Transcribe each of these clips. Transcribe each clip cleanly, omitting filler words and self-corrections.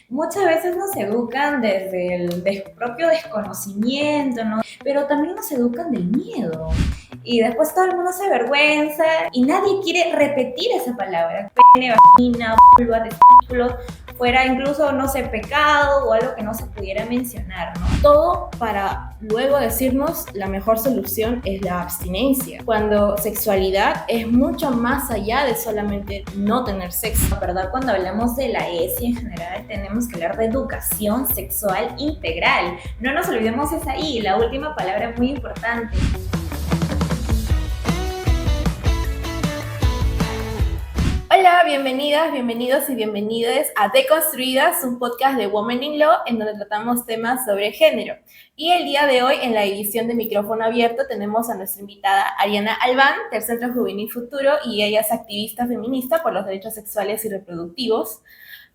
Muchas veces nos educan desde el propio desconocimiento, ¿no? Pero también nos educan del miedo. Y después todo el mundo se avergüenza y nadie quiere repetir esa palabra. Pene, vagina, vulva, testículos, fuera incluso, no sé, pecado o algo que no se pudiera mencionar, ¿no? Todo para luego decirnos la mejor solución es la abstinencia, cuando sexualidad es mucho más allá de solamente no tener sexo. La verdad, cuando hablamos de la ESI en general, tenemos que hablar de educación sexual integral. No nos olvidemos esa I, la última palabra es muy importante. Hola, bienvenidas, bienvenidos y bienvenidas a Deconstruidas, un podcast de Women in Law en donde tratamos temas sobre género. Y el día de hoy, en la edición de Micrófono Abierto, tenemos a nuestra invitada Ariana Albán, del Centro Juvenil Futuro, y ella es activista feminista por los derechos sexuales y reproductivos.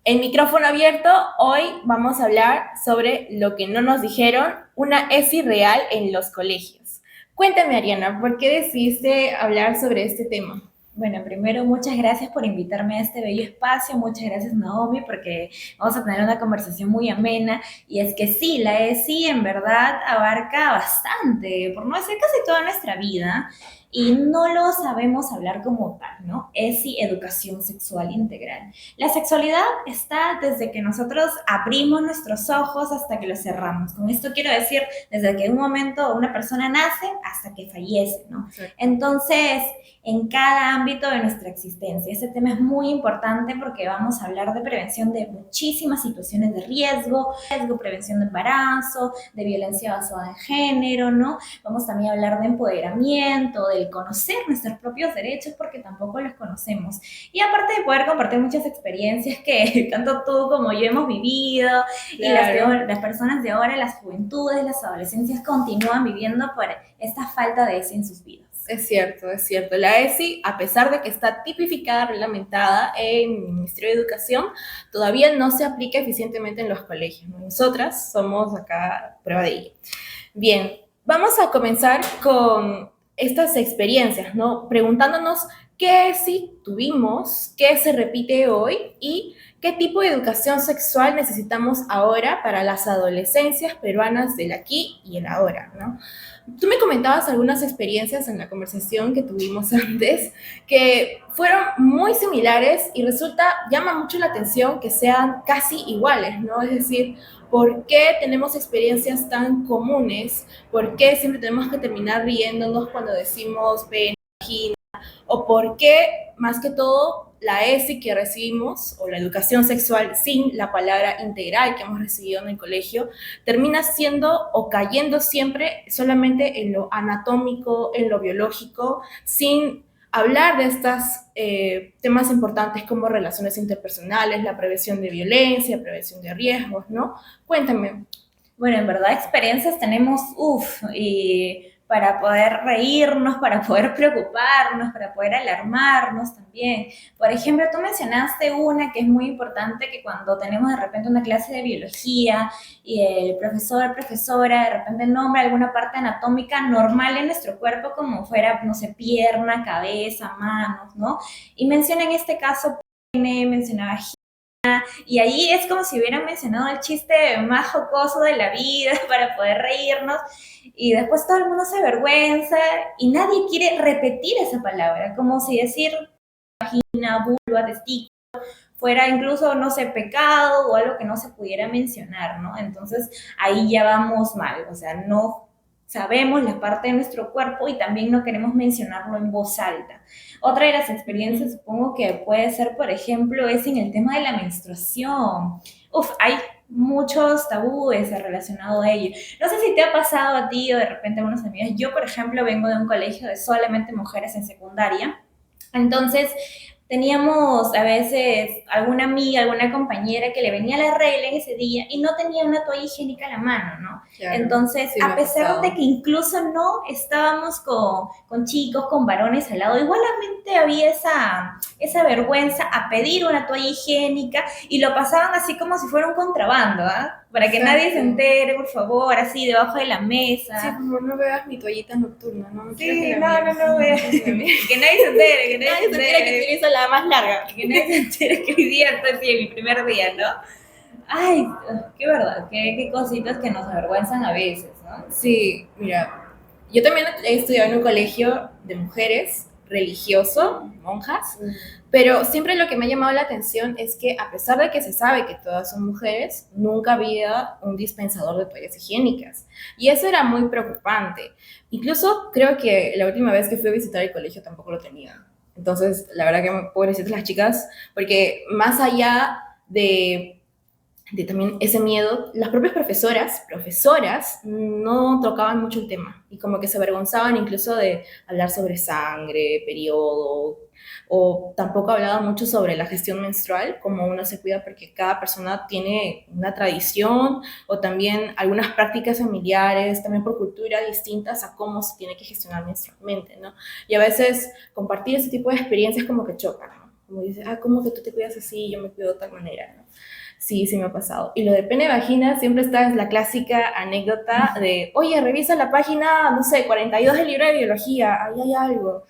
En Micrófono Abierto, hoy vamos a hablar sobre lo que no nos dijeron, una ESI real en los colegios. Cuéntame, Ariana, ¿por qué decidiste hablar sobre este tema? Bueno, primero, muchas gracias por invitarme a este bello espacio. Muchas gracias, Naomi, porque vamos a tener una conversación muy amena. Y es que sí, la ESI en verdad abarca bastante, por no decir casi toda nuestra vida, y no lo sabemos hablar como tal, ¿no? ESI, Educación Sexual Integral. La sexualidad está desde que nosotros abrimos nuestros ojos hasta que los cerramos. Con esto quiero decir, desde que en un momento una persona nace hasta que fallece, ¿no? Sí. Entonces, en cada ámbito de nuestra existencia. Este tema es muy importante porque vamos a hablar de prevención de muchísimas situaciones de riesgo, prevención de embarazo, de violencia basada en género, ¿no? Vamos también a hablar de empoderamiento, del conocer nuestros propios derechos porque tampoco los conocemos. Y aparte de poder compartir muchas experiencias que tanto tú como yo hemos vivido, claro. Y las personas de ahora, las juventudes, las adolescencias continúan viviendo por esta falta de eso en sus vidas. Es cierto, es cierto. La ESI, a pesar de que está tipificada, reglamentada en el Ministerio de Educación, todavía no se aplica eficientemente en los colegios. Nosotras somos acá prueba de ello. Bien, vamos a comenzar con estas experiencias, ¿no? Preguntándonos qué ESI tuvimos, qué se repite hoy y qué tipo de educación sexual necesitamos ahora para las adolescencias peruanas del aquí y el ahora, ¿no? Tú me comentabas algunas experiencias en la conversación que tuvimos antes que fueron muy similares y llama mucho la atención que sean casi iguales, ¿no? Es decir, ¿por qué tenemos experiencias tan comunes? ¿Por qué siempre tenemos que terminar riéndonos cuando decimos pene, vagina? ¿O por qué, más que todo, la ESI que recibimos, o la educación sexual sin la palabra integral que hemos recibido en el colegio, termina siendo o cayendo siempre solamente en lo anatómico, en lo biológico, sin hablar de estos temas importantes como relaciones interpersonales, la prevención de violencia, prevención de riesgos, ¿no? Cuéntame. Bueno, en verdad experiencias tenemos, y para poder reírnos, para poder preocuparnos, para poder alarmarnos también. Por ejemplo, tú mencionaste una que es muy importante, que cuando tenemos de repente una clase de biología y el profesor, profesora, de repente nombra alguna parte anatómica normal en nuestro cuerpo, como fuera, no sé, pierna, cabeza, manos, ¿no? Y menciona en este caso pene, mencionaba y ahí es como si hubieran mencionado el chiste más jocoso de la vida para poder reírnos y después todo el mundo se avergüenza y nadie quiere repetir esa palabra, como si decir vagina, vulva, testículo fuera incluso, no sé, pecado o algo que no se pudiera mencionar, ¿no? Entonces ahí ya vamos mal, o sea, no sabemos la parte de nuestro cuerpo y también no queremos mencionarlo en voz alta. Otra de las experiencias, supongo que puede ser, por ejemplo, es en el tema de la menstruación. Hay muchos tabúes relacionados a ello. No sé si te ha pasado a ti o de repente a unos amigos. Yo, por ejemplo, vengo de un colegio de solamente mujeres en secundaria. Entonces, teníamos a veces alguna amiga, alguna compañera que le venía la regla en ese día y no tenía una toalla higiénica a la mano, ¿no? Claro, entonces, sí, a pesar de que incluso no estábamos con chicos, con varones al lado, igualmente había esa vergüenza a pedir una toalla higiénica y lo pasaban así como si fuera un contrabando, ¿ah? Para que nadie se entere, por favor, así debajo de la mesa. Sí, por favor, no veas mi toallita nocturna, ¿no? Sí, no veas. Que nadie se entere, que nadie se entere que utilizo la más larga. Que nadie se entere que hoy día estoy en mi primer día, ¿no? Ay, qué verdad, qué cositas que nos avergüenzan a veces, ¿no? Sí, mira, yo también he estudiado en un colegio de mujeres religioso, monjas, pero siempre lo que me ha llamado la atención es que a pesar de que se sabe que todas son mujeres, nunca había un dispensador de toallas higiénicas. Y eso era muy preocupante. Incluso creo que la última vez que fui a visitar el colegio tampoco lo tenían. Entonces, la verdad que pobrecitas las chicas, porque más allá de también ese miedo, las propias profesoras no tocaban mucho el tema y como que se avergonzaban incluso de hablar sobre sangre, periodo, o tampoco hablaban mucho sobre la gestión menstrual, como uno se cuida porque cada persona tiene una tradición o también algunas prácticas familiares, también por cultura distintas a cómo se tiene que gestionar menstrualmente, ¿no? Y a veces compartir ese tipo de experiencias como que chocan, ¿no? Como dices, ah, ¿cómo que tú te cuidas así? Yo me cuido de tal manera, ¿no? Sí, sí me ha pasado. Y lo de pene vagina siempre está en la clásica anécdota de, oye, revisa la página, no sé, 42 del libro de biología, ahí hay algo.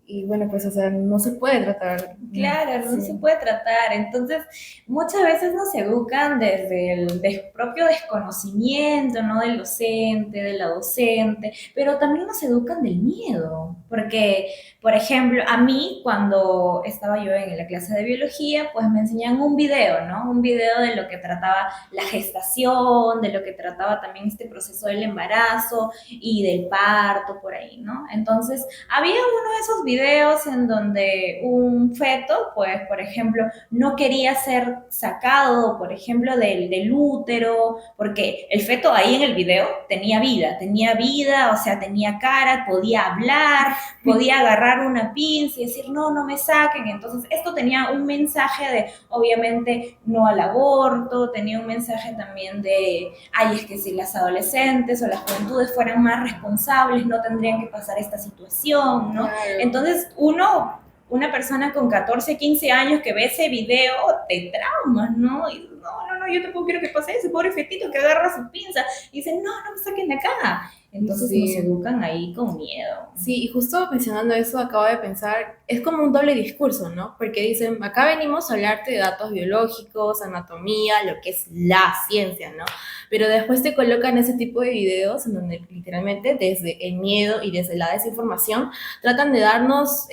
Y bueno, pues, o sea, no se puede tratar. Claro, no se Sí. puede tratar. Entonces, muchas veces nos educan desde el propio desconocimiento, ¿no? Del docente, de la docente, pero también nos educan del miedo. Porque, por ejemplo, a mí, cuando estaba yo en la clase de biología, pues me enseñan un video, ¿no? Un video de lo que trataba la gestación, de lo que trataba también este proceso del embarazo y del parto, por ahí, ¿no? Entonces, había uno de esos videos en donde un feto, pues, por ejemplo, no quería ser sacado, por ejemplo, del útero, porque el feto ahí en el video tenía vida, o sea, tenía cara, podía hablar, podía agarrar una pinza y decir, no, no me saquen. Entonces, esto tenía un mensaje de, obviamente, no al aborto, tenía un mensaje también de, ay, es que si las adolescentes o las juventudes fueran más responsables, no tendrían que pasar esta situación, ¿no? Claro. Entonces, una persona con 14, 15 años que ve ese video, te traumas, ¿no? Y no, no, no, yo tampoco quiero que pase ese pobre fetito que agarra su pinza y dice, no, no me saquen de acá. Entonces nos Sí. educan ahí con miedo. Sí, y justo mencionando eso, acabo de pensar, es como un doble discurso, ¿no? Porque dicen, acá venimos a hablarte de datos biológicos, anatomía, lo que es la ciencia, ¿no? Pero después te colocan ese tipo de videos en donde literalmente desde el miedo y desde la desinformación tratan de darnos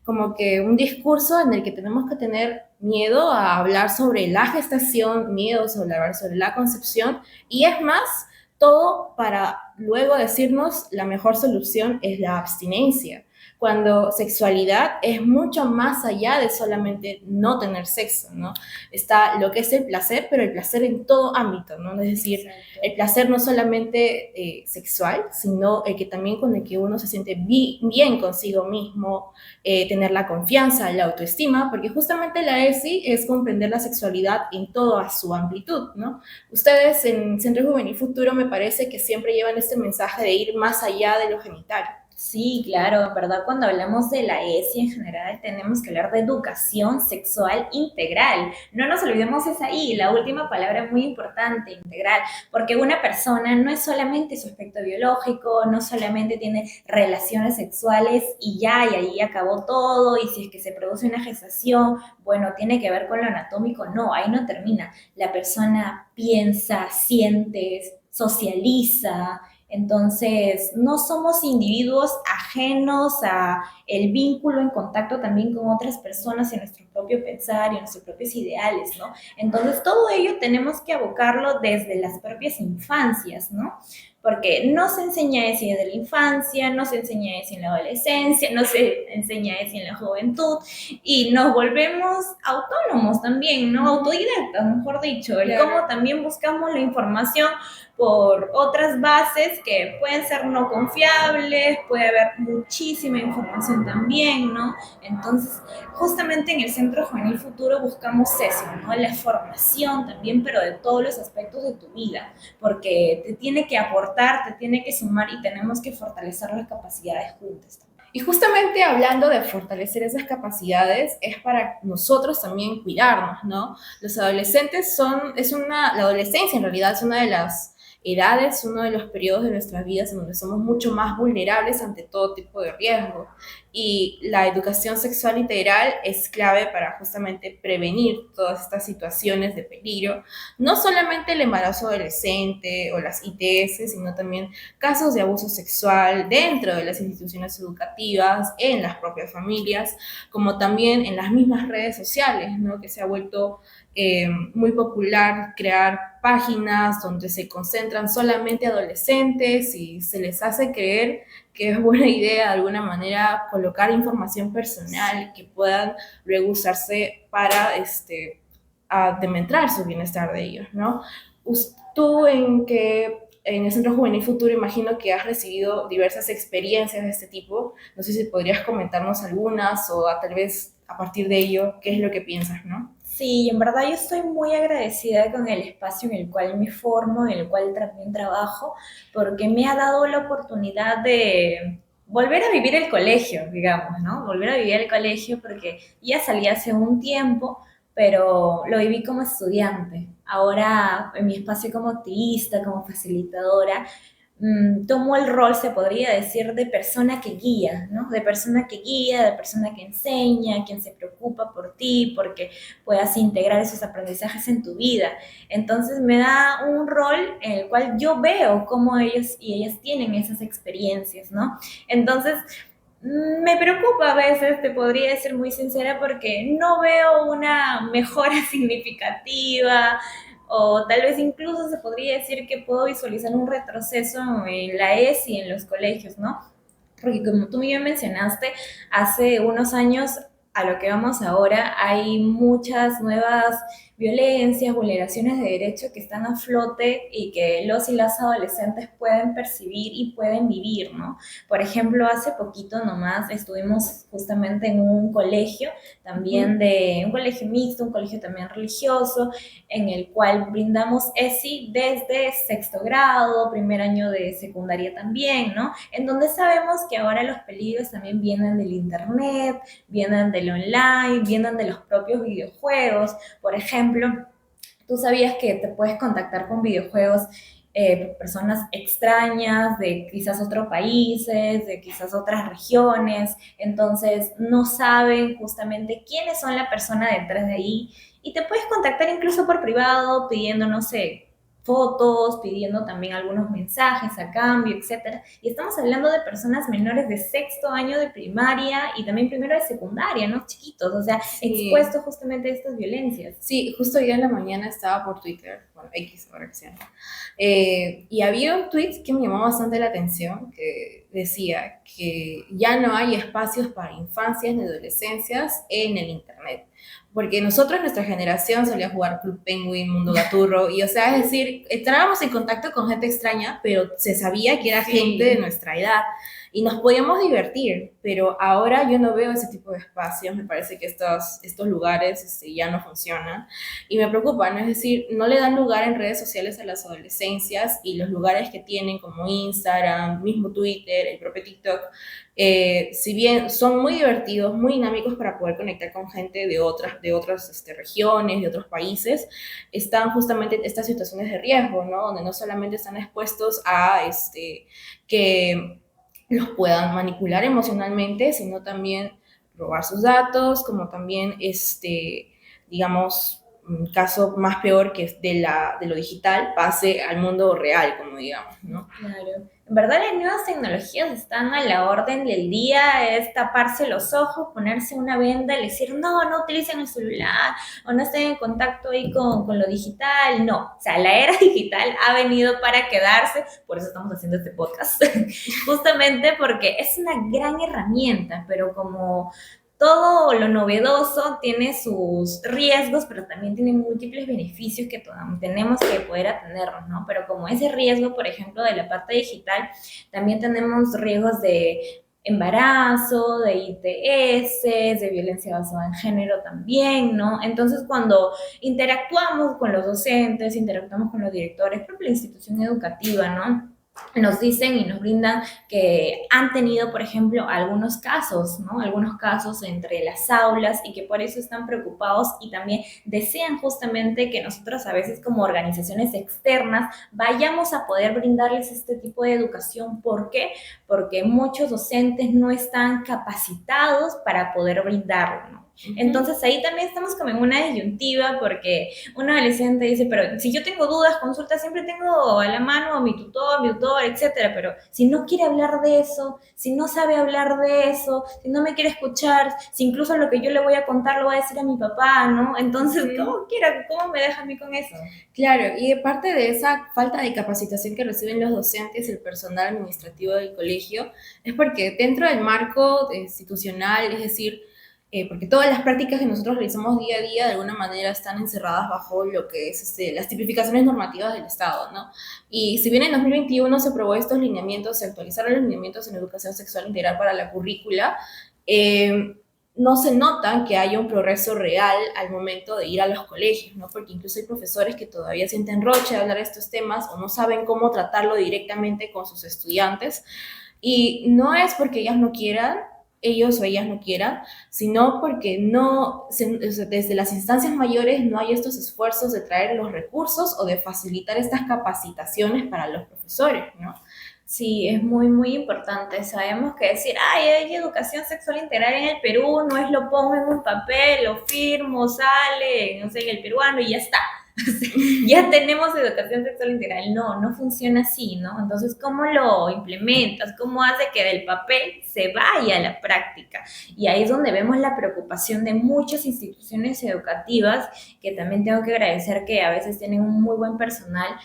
como que un discurso en el que tenemos que tener miedo a hablar sobre la gestación, miedo sobre hablar sobre la concepción, y es más todo para luego decirnos la mejor solución es la abstinencia, cuando sexualidad es mucho más allá de solamente no tener sexo, ¿no? Está lo que es el placer, pero el placer en todo ámbito, ¿no? Es decir, Exacto. el placer no solamente sexual, sino el que también con el que uno se siente bien consigo mismo, tener la confianza, la autoestima, porque justamente la ESI es comprender la sexualidad en toda su amplitud, ¿no? Ustedes en Centro Juvenil Futuro me parece que siempre llevan este mensaje de ir más allá de lo genital. Sí, claro, en verdad cuando hablamos de la ESI en general tenemos que hablar de educación sexual integral. No nos olvidemos es ahí, la última palabra es muy importante, integral, porque una persona no es solamente su aspecto biológico, no solamente tiene relaciones sexuales y ya, y ahí acabó todo, y si es que se produce una gestación, bueno, tiene que ver con lo anatómico, no, ahí no termina. La persona piensa, siente, socializa, entonces, no somos individuos ajenos a el vínculo en contacto también con otras personas y nuestro propio pensar y nuestros propios ideales, ¿no? Entonces, todo ello tenemos que abocarlo desde las propias infancias, ¿no? Porque no se enseña eso desde la infancia, no se enseña eso en la adolescencia, no se enseña eso en la juventud y nos volvemos autónomos también, ¿no? Autodidactas, mejor dicho, el Claro. cómo también buscamos la información por otras bases que pueden ser no confiables, puede haber muchísima información también, ¿no? Entonces, justamente en el Centro Juvenil Futuro buscamos eso, ¿no? La formación también, pero de todos los aspectos de tu vida, porque te tiene que aportar, te tiene que sumar y tenemos que fortalecer las capacidades juntas también. Y justamente hablando de fortalecer esas capacidades, es para nosotros también cuidarnos, ¿no? Los adolescentes la adolescencia en realidad es una de las edad es uno de los periodos de nuestras vidas en donde somos mucho más vulnerables ante todo tipo de riesgo. Y la educación sexual integral es clave para justamente prevenir todas estas situaciones de peligro, no solamente el embarazo adolescente o las ITS, sino también casos de abuso sexual dentro de las instituciones educativas, en las propias familias, como también en las mismas redes sociales, ¿no? Que se ha vuelto muy popular crear páginas donde se concentran solamente adolescentes y se les hace creer que es buena idea de alguna manera colocar información personal que puedan luego usarse para a demostrar su bienestar de ellos, ¿no? Tú en el Centro Juvenil Futuro imagino que has recibido diversas experiencias de este tipo. No sé si podrías comentarnos algunas o tal vez a partir de ello, qué es lo que piensas, ¿no? Sí, en verdad yo estoy muy agradecida con el espacio en el cual me formo, en el cual también trabajo, porque me ha dado la oportunidad de volver a vivir el colegio, digamos, ¿no? Volver a vivir el colegio porque ya salí hace un tiempo, pero lo viví como estudiante. Ahora, en mi espacio como activista, como facilitadora, tomo el rol, se podría decir, de persona que guía, ¿no? De persona que guía, de persona que enseña, quien se preocupa por ti, porque puedas integrar esos aprendizajes en tu vida. Entonces me da un rol en el cual yo veo cómo ellos y ellas tienen esas experiencias, ¿no? Entonces, me preocupa a veces, te podría ser muy sincera, porque no veo una mejora significativa, o tal vez incluso se podría decir que puedo visualizar un retroceso en la ESI y en los colegios, ¿no? Porque como tú bien mencionaste, hace unos años a lo que vamos ahora hay muchas nuevas violencias, vulneraciones de derechos que están a flote y que los y las adolescentes pueden percibir y pueden vivir, ¿no? Por ejemplo, hace poquito nomás estuvimos justamente en un colegio, también de un colegio mixto, un colegio también religioso, en el cual brindamos ESI desde sexto grado, primer año de secundaria también, ¿no? En donde sabemos que ahora los peligros también vienen del internet, vienen del online, vienen de los propios videojuegos. Por ejemplo, tú sabías que te puedes contactar con videojuegos, personas extrañas de quizás otros países, de quizás otras regiones, entonces no saben justamente quiénes son la persona detrás de ahí, y te puedes contactar incluso por privado pidiendo, no sé, fotos, pidiendo también algunos mensajes a cambio, etcétera. Y estamos hablando de personas menores de sexto año de primaria y también primero de secundaria, ¿no? Chiquitos, o sea, Sí. expuestos justamente a estas violencias. Sí, justo hoy en la mañana estaba por Twitter, bueno, X ahora que se llama, y había un tweet que me llamó bastante la atención, que decía que ya no hay espacios para infancias ni adolescencias en el Internet. Porque nosotros, nuestra generación, solía jugar Club Penguin, Mundo Gaturro, y o sea, es decir, entrábamos en contacto con gente extraña, pero se sabía que era gente de Sí. nuestra edad y nos podíamos divertir, pero ahora yo no veo ese tipo de espacios, me parece que estos lugares ya no funcionan y me preocupa, ¿no? Es decir, no le dan lugar en redes sociales a las adolescencias y los lugares que tienen como Instagram, mismo Twitter, el propio TikTok, si bien son muy divertidos, muy dinámicos para poder conectar con gente de otras regiones, de otros países, están justamente estas situaciones de riesgo, ¿no? Donde no solamente están expuestos a que los puedan manipular emocionalmente, sino también robar sus datos, como también, digamos, un caso más peor que es de lo digital pase al mundo real, como digamos, ¿no? Claro. En verdad las nuevas tecnologías están a la orden del día, es taparse los ojos, ponerse una venda y decir, no, no utilicen el celular o no estén en contacto ahí con lo digital. No, o sea, la era digital ha venido para quedarse, por eso estamos haciendo este podcast, justamente porque es una gran herramienta, pero como todo lo novedoso tiene sus riesgos, pero también tiene múltiples beneficios que tenemos que poder atenernos, ¿no? Pero como ese riesgo, por ejemplo, de la parte digital, también tenemos riesgos de embarazo, de ITS, de violencia basada en género también, ¿no? Entonces, cuando interactuamos con los docentes, interactuamos con los directores, propia la institución educativa, ¿no? nos dicen y nos brindan que han tenido, por ejemplo, algunos casos, ¿no? Algunos casos entre las aulas y que por eso están preocupados y también desean justamente que nosotros a veces como organizaciones externas vayamos a poder brindarles este tipo de educación. ¿Por qué? Porque muchos docentes no están capacitados para poder brindarlo, ¿no? Entonces ahí también estamos como en una disyuntiva porque un adolescente dice, pero si yo tengo dudas, consultas, siempre tengo a la mano a mi tutor, etcétera, pero si no quiere hablar de eso, si no sabe hablar de eso, si no me quiere escuchar, si incluso lo que yo le voy a contar lo voy a decir a mi papá, ¿no? Entonces, ¿cómo me deja a mí con eso? Claro, y parte de esa falta de capacitación que reciben los docentes y el personal administrativo del colegio es porque dentro del marco institucional, es decir, porque todas las prácticas que nosotros realizamos día a día de alguna manera están encerradas bajo lo que es las tipificaciones normativas del Estado, ¿no? Y si bien en 2021 se aprobó estos lineamientos, se actualizaron los lineamientos en educación sexual integral para la currícula, no se nota que haya un progreso real al momento de ir a los colegios, ¿no? Porque incluso hay profesores que todavía sienten roche de hablar de estos temas o no saben cómo tratarlo directamente con sus estudiantes. Y no es porque ellas no quieran, ellos o ellas no quieran, sino porque no, desde las instancias mayores no hay estos esfuerzos de traer los recursos o de facilitar estas capacitaciones para los profesores, ¿no? Sí, es muy, muy importante. Sabemos que decir, ay, hay educación sexual integral en el Perú, no es lo pongo en un papel, lo firmo, sale, no sé, en el peruano y ya está. Ya tenemos educación sexual integral. No, no funciona así, ¿no? Entonces, ¿cómo lo implementas? ¿Cómo hace que del papel se vaya a la práctica? Y ahí es donde vemos la preocupación de muchas instituciones educativas, que también tengo que agradecer que a veces tienen un muy buen personal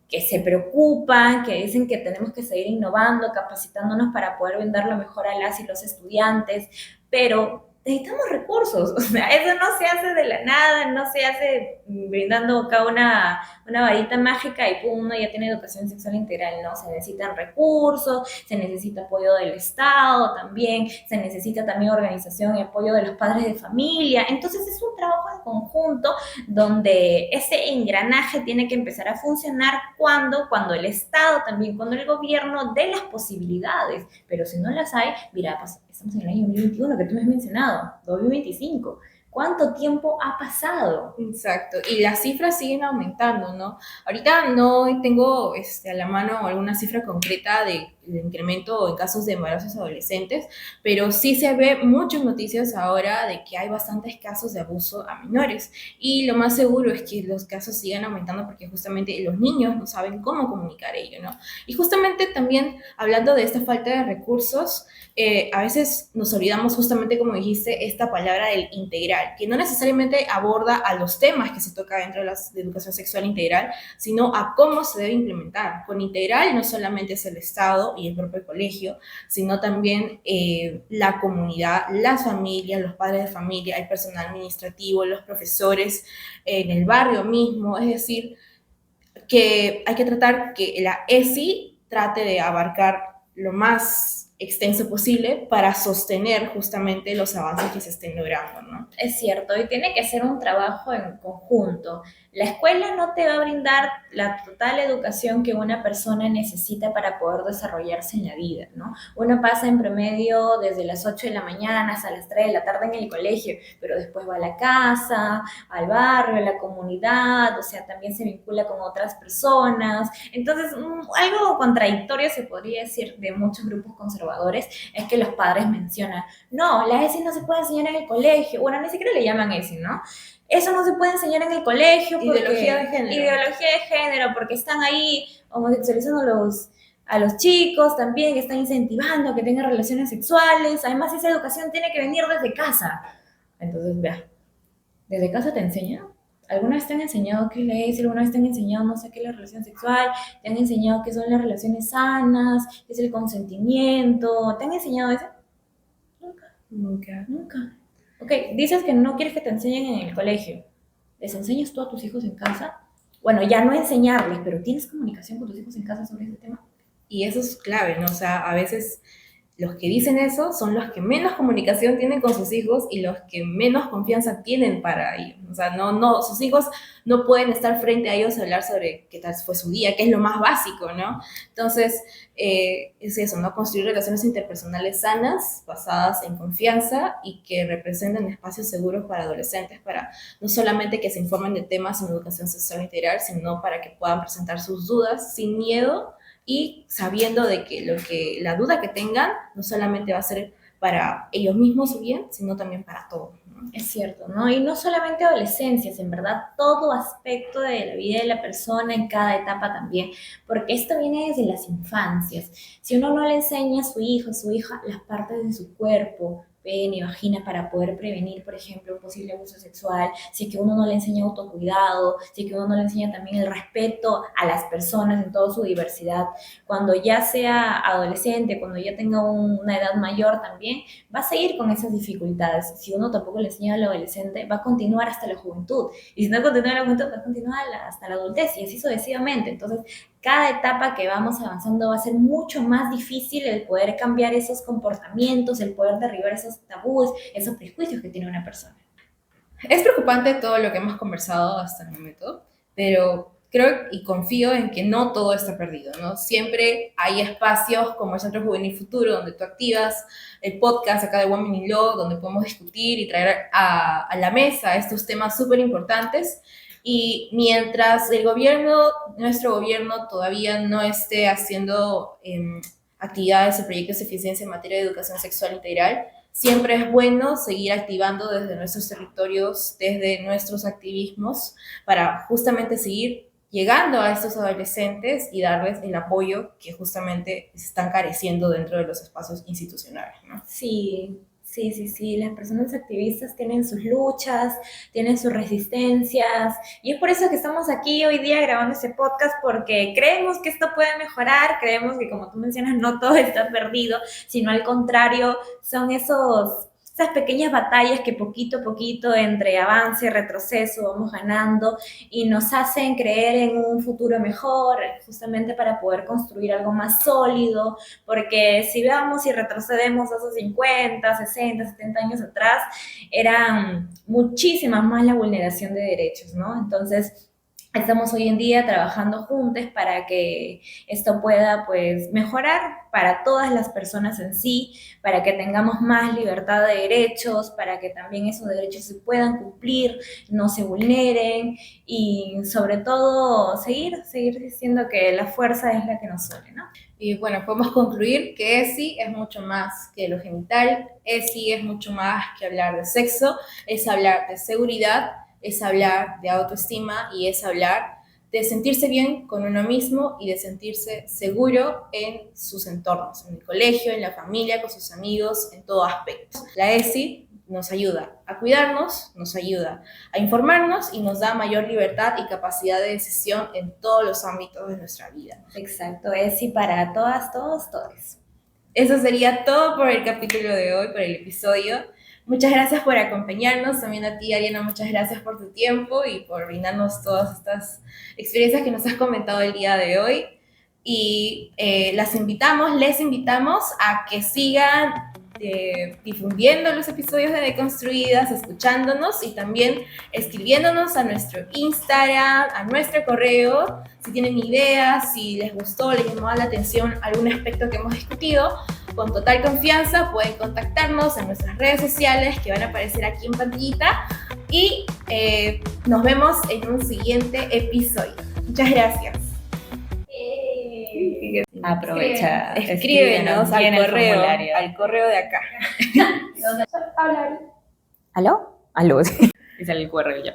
que se preocupan, que dicen que tenemos que seguir innovando, capacitándonos para poder vender lo mejor a las y los estudiantes, pero necesitamos recursos, o sea, eso no se hace de la nada, no se hace brindando acá una varita mágica y pum, uno ya tiene educación sexual integral, no, se necesitan recursos, se necesita apoyo del Estado también, se necesita también organización y apoyo de los padres de familia, entonces es un trabajo en conjunto donde ese engranaje tiene que empezar a funcionar cuando el Estado también, cuando el gobierno dé las posibilidades, pero si no las hay, mira, estamos en el año 2021 que tú me has mencionado, 2025. ¿Cuánto tiempo ha pasado? Exacto, y las cifras siguen aumentando, ¿no? Ahorita no tengo a la mano alguna cifra concreta de incremento en casos de embarazos adolescentes, pero sí se ve muchas noticias ahora de que hay bastantes casos de abuso a menores y lo más seguro es que los casos sigan aumentando porque justamente los niños no saben cómo comunicar ello, ¿no? Y justamente también hablando de esta falta de recursos, a veces nos olvidamos justamente, como dijiste, esta palabra del integral, que no necesariamente aborda a los temas que se toca dentro de educación sexual integral, sino a cómo se debe implementar. Con integral no solamente es el Estado y el propio colegio, sino también la comunidad, las familias, los padres de familia, el personal administrativo, los profesores en el barrio mismo, es decir, que hay que tratar que la ESI trate de abarcar lo más extenso posible para sostener justamente los avances que se estén logrando, ¿no? Es cierto, y tiene que ser un trabajo en conjunto. La escuela no te va a brindar la total educación que una persona necesita para poder desarrollarse en la vida, ¿no? Uno pasa en promedio desde las 8 de la mañana hasta las 3 de la tarde en el colegio, pero después va a la casa, al barrio, a la comunidad, o sea, también se vincula con otras personas. Entonces, algo contradictorio se podría decir de muchos grupos conservadores es que los padres mencionan, no, la ESI no se puede enseñar en el colegio, bueno, ni siquiera le llaman ESI, ¿no? Eso no se puede enseñar en el colegio porque Ideología de género. Ideología de género, porque están ahí homosexualizando a los chicos también, que están incentivando a que tengan relaciones sexuales. Además, esa educación tiene que venir desde casa. Entonces, vea, ¿desde casa te enseñan? ¿Alguna vez te han enseñado qué es? ¿Alguna vez te han enseñado, no sé, qué es la relación sexual? ¿Te han enseñado qué son las relaciones sanas? ¿Qué es el consentimiento? ¿Te han enseñado eso? Nunca. Nunca. Nunca. Ok, dices que no quieres que te enseñen en el colegio. ¿Les enseñas tú a tus hijos en casa? Bueno, ya no enseñarles, pero ¿tienes comunicación con tus hijos en casa sobre ese tema? Y eso es clave, ¿no? O sea, a veces los que dicen eso son los que menos comunicación tienen con sus hijos y los que menos confianza tienen para ellos. O sea, sus hijos no pueden estar frente a ellos a hablar sobre qué tal fue su día, que es lo más básico, ¿no? Entonces, es eso, ¿no? Construir relaciones interpersonales sanas, basadas en confianza y que representen espacios seguros para adolescentes, para no solamente que se informen de temas en educación sexual integral, sino para que puedan presentar sus dudas sin miedo y sabiendo de que la duda que tengan no solamente va a ser para ellos mismos su bien, sino también para todos, ¿no? Es cierto, ¿no? Y no solamente adolescencias, en verdad, todo aspecto de la vida de la persona en cada etapa también, porque esto viene desde las infancias. Si uno no le enseña a su hijo, a su hija, las partes de su cuerpo, pene, vagina, para poder prevenir, por ejemplo, un posible abuso sexual, si es que uno no le enseña autocuidado, si es que uno no le enseña también el respeto a las personas en toda su diversidad, cuando ya sea adolescente, cuando ya tenga una edad mayor también, va a seguir con esas dificultades. Si uno tampoco le enseña al adolescente, va a continuar hasta la juventud. Y si no continúa en la juventud, va a continuar hasta la adultez y así sucesivamente. Entonces, cada etapa que vamos avanzando va a ser mucho más difícil el poder cambiar esos comportamientos, el poder derribar esos tabúes, esos prejuicios que tiene una persona. Es preocupante todo lo que hemos conversado hasta el momento, pero creo y confío en que no todo está perdido, ¿no? Siempre hay espacios como el Centro Juvenil Futuro, donde tú activas el podcast acá de Women in Law, donde podemos discutir y traer a la mesa estos temas súper importantes. Y mientras nuestro gobierno todavía no esté haciendo actividades o proyectos de eficiencia en materia de educación sexual integral, siempre es bueno seguir activando desde nuestros territorios, desde nuestros activismos, para justamente seguir llegando a estos adolescentes y darles el apoyo que justamente están careciendo dentro de los espacios institucionales, ¿no? Sí. Sí, las personas activistas tienen sus luchas, tienen sus resistencias y es por eso que estamos aquí hoy día grabando este podcast porque creemos que esto puede mejorar, creemos que como tú mencionas no todo está perdido, sino al contrario son esas pequeñas batallas que poquito a poquito entre avance y retroceso vamos ganando y nos hacen creer en un futuro mejor, justamente para poder construir algo más sólido, porque si veamos y retrocedemos a esos 50, 60, 70 años atrás, eran muchísimas más la vulneración de derechos, ¿no? Entonces, estamos hoy en día trabajando juntos para que esto pueda pues mejorar para todas las personas en sí, para que tengamos más libertad de derechos, para que también esos derechos se puedan cumplir, no se vulneren y sobre todo seguir diciendo que la fuerza es la que nos une, ¿no? Y bueno, podemos concluir que ESI es mucho más que lo genital, ESI es mucho más que hablar de sexo, es hablar de seguridad, es hablar de autoestima y es hablar de sentirse bien con uno mismo y de sentirse seguro en sus entornos, en el colegio, en la familia, con sus amigos, en todo aspecto. La ESI nos ayuda a cuidarnos, nos ayuda a informarnos y nos da mayor libertad y capacidad de decisión en todos los ámbitos de nuestra vida. Exacto, ESI para todas, todos, todos. Eso sería todo por el capítulo de hoy, por el episodio. Muchas gracias por acompañarnos, también a ti, Ariana, muchas gracias por tu tiempo y por brindarnos todas estas experiencias que nos has comentado el día de hoy. Y les invitamos a que sigan difundiendo los episodios de Deconstruidas, escuchándonos y también escribiéndonos a nuestro Instagram, a nuestro correo, si tienen ideas, si les gustó, les llamó la atención algún aspecto que hemos discutido. Con total confianza pueden contactarnos en nuestras redes sociales que van a aparecer aquí en pantallita y nos vemos en un siguiente episodio. Muchas gracias. Aprovecha, escríbenos al correo de acá. ¿Aló? Aló. Y sale el QR ya.